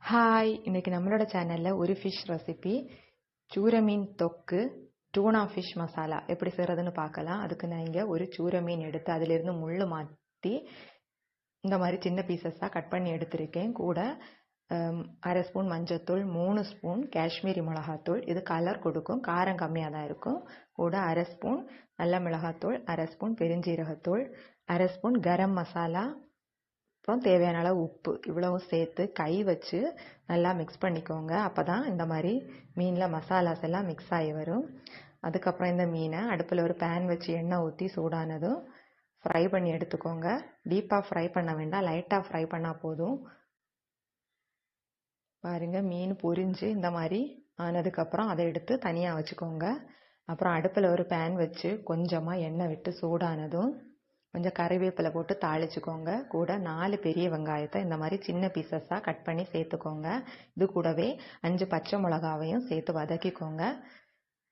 Hi, இன்னைக்கு நம்மளோட சேனல்ல ஒரு ஃபிஷ் ரெசிபி சூர மீன் தொக்கு டூனா ஃபிஷ் மசாலா எப்படி செய்கிறதுன்னு பார்க்கலாம். அதுக்கு நான் இங்கே ஒரு சூர மீன் எடுத்து அதிலிருந்து முள் மாற்றி இந்த மாதிரி சின்ன பீசஸாக கட் பண்ணி எடுத்திருக்கேன். கூட அரை ஸ்பூன் மஞ்சத்தூள், 3 ஸ்பூன் காஷ்மீரி மிளகாத்தூள், இது கலர் கொடுக்கும், காரம் கம்மியாக தான் இருக்கும். கூட அரை ஸ்பூன் நல்ல மிளகாத்தூள், அரை ஸ்பூன் பெருஞ்சீரகத்தூள், அரை ஸ்பூன் கரம் மசாலா, அப்புறம் தேவையான அளவு உப்பு, இவ்வளவும் சேர்த்து கை வச்சு நல்லா மிக்ஸ் பண்ணிக்கோங்க. அப்போ தான் இந்த மாதிரி மீனில் மசாலாஸ் எல்லாம் மிக்ஸ் ஆகி வரும். அதுக்கப்புறம் இந்த மீனை அடுப்பில் ஒரு பேன் வச்சு எண்ணெய் ஊற்றி சூடானதும் ஃப்ரை பண்ணி எடுத்துக்கோங்க. டீப்பாக ஃப்ரை பண்ண வேண்டாம், லைட்டாக ஃப்ரை பண்ணால் போதும். பாருங்கள், மீன் பொரிஞ்சு இந்த மாதிரி ஆனதுக்கப்புறம் அதை எடுத்து தனியாக வச்சுக்கோங்க. அப்புறம் அடுப்பில் ஒரு பேன் வச்சு கொஞ்சமாக எண்ணெய் விட்டு சூடானதும் கொஞ்சம் கறிவேப்பிலை போட்டு தாளிச்சுக்கோங்க. கூட 4 பெரிய வெங்காயத்தை இந்த மாதிரி சின்ன பீசஸாக கட் பண்ணி சேர்த்துக்கோங்க. இது கூடவே 5 பச்சை மிளகாவையும் சேர்த்து வதக்கிக்கோங்க.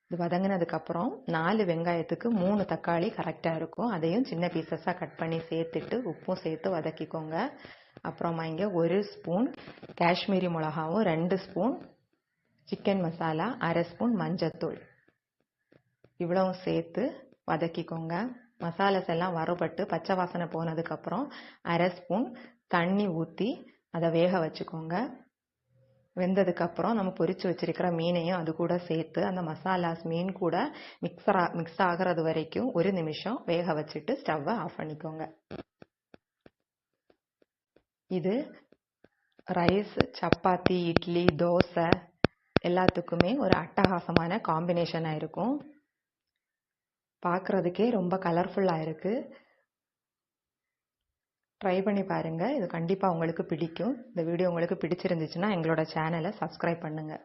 இது வதங்கினதுக்கப்புறம் 4 வெங்காயத்துக்கு 3 தக்காளி கரெக்டாக இருக்கும். அதையும் சின்ன பீசஸாக கட் பண்ணி சேர்த்துட்டு உப்பும் சேர்த்து வதக்கிக்கோங்க. அப்புறமா இங்கே 1 ஸ்பூன் காஷ்மீரி மிளகாவும், 2 ஸ்பூன் சிக்கன் மசாலா, அரை ஸ்பூன் மஞ்சத்தூள், இவ்வளவும் சேர்த்து வதக்கிக்கோங்க. மசாலாஸ் எல்லாம் வறுபட்டு பச்சை வாசனை போனதுக்கப்புறம் அரை ஸ்பூன் தண்ணி ஊற்றி அதை வேக வச்சுக்கோங்க. வெந்ததுக்கப்புறம் நம்ம பொரிச்சு வச்சிருக்கிற மீனையும் அது கூட சேர்த்து அந்த மசாலாஸ் மீன் கூட மிக்ஸ் ஆகிறது வரைக்கும் 1 நிமிஷம் வேக வச்சுட்டு ஸ்டவ்வை ஆஃப் பண்ணிக்கோங்க. இது ரைஸ், சப்பாத்தி, இட்லி, தோசை எல்லாத்துக்குமே ஒரு அட்டகாசமான காம்பினேஷனாக இருக்கும். பார்க்குறதுக்கே ரொம்ப கலர்ஃபுல்லாக இருக்குது. ட்ரை பண்ணி பாருங்கள், இது கண்டிப்பாக உங்களுக்கு பிடிக்கும். இந்த வீடியோ உங்களுக்கு பிடிச்சிருந்துச்சுன்னா எங்களோட சேனலை சப்ஸ்கிரைப் பண்ணுங்கள்.